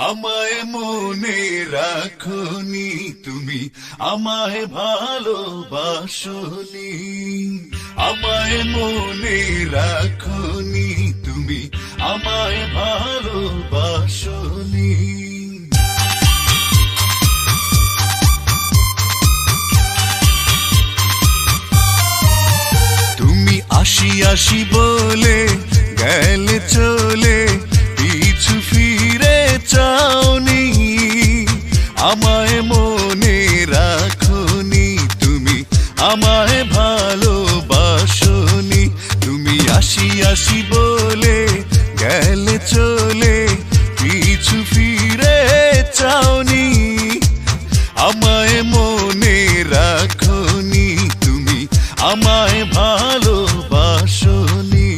আমায় মনে রাখনি তুমি, আমায় ভালোবাসনি। আমায় মনে রাখনি তুমি, আমায় ভালোবাসনি। তুমি আসি আসি বলে গেলে চলে, পিছু ফিরে চাওনি। আমায় মনে রাখনি তুমি, আমায় ভালোবাসনি। তুমি আসি আসি বলে গেলে চলে, পিছু ফিরে চাওনি। আমায় মনে রাখনি তুমি, আমায় ভালোবাসনি।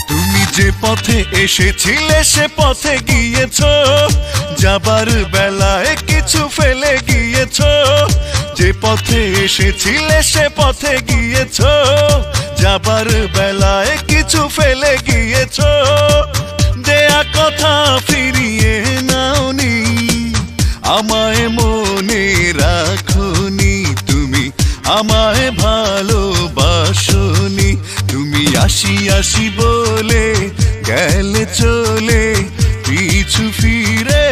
তুমি যে পথে এসেছিলে সে পথে গিয়েছো, যাবার বেলায় কিছু ফেলে গিয়েছো। যে পথে এসেছিলে সে পথে গিয়েছো, যাবার বেলায় কিছু ফেলে গিয়েছো। দেয়া কথা ফিরিয়ে নাওনি, আমায় মনে রাখনি তুমি, আমায় ভালোবাসনি। তুমি আসি আসি বলে গেলে চলে, পিছু ফিরে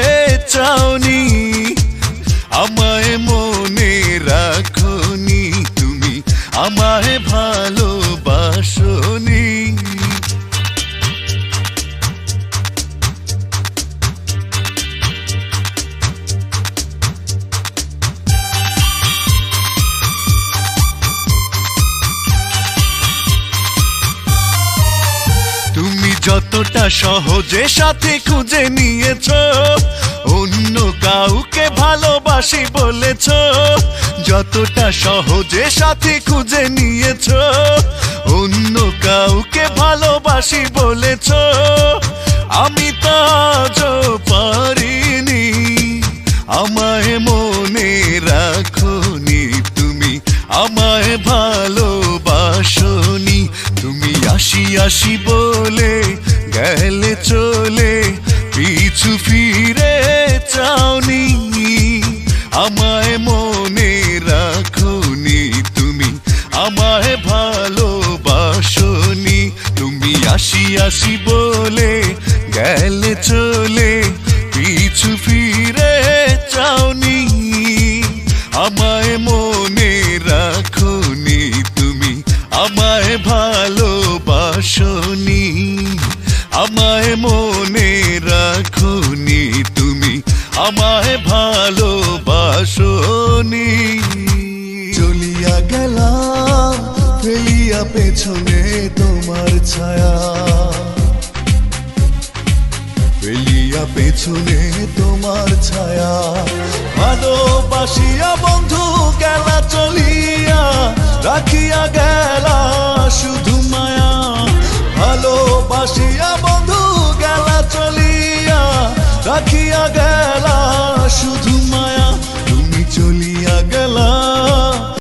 চাওনি। আমায় মনে রাখনি তুমি, আমায় ভালোবাসনি। তুমি যতটা সহজে সাথে খুঁজে নিয়েছো, অন্য কাউকে ভালোবাসি বলেছো। যতটা সহজে সাথে খুঁজে নিয়েছো, অন্য কাউকে ভালোবাসি বলেছো। আমি তো আজও পারিনি, আমায় মনে রাখনি তুমি, আমায় ভালোবাসনি। তুমি আসি আসি বলে গেলে চলে, পিছু ফিরে চাওনি। আমায় মনে রাখনি তুমি, আমায় ভালোবাসনি। তুমি আসি আসি বলে গেলে চলে, পিছু ফিরে চাওনি। আমায় মনে রাখনি তুমি, আমায় ভালোবাসনি। আমায় মনে রাখনি তুমি, আমায় ভালোবাসনি। চলিয়া গেলাম ফেলিয়া পেছনে তোমার ছায়া, ফেলিয়া পেছনে তোমার ছায়া। ভালোবাসিয়া বন্ধু গেলা চলিয়া, রাখিয়া গেলা শুধু মায়া। ভালোবাসিয়া বন্ধু গেলা চলিয়া, রাখিয়া গেলা শুধু মায়া। তুমি চলিয়া গেলা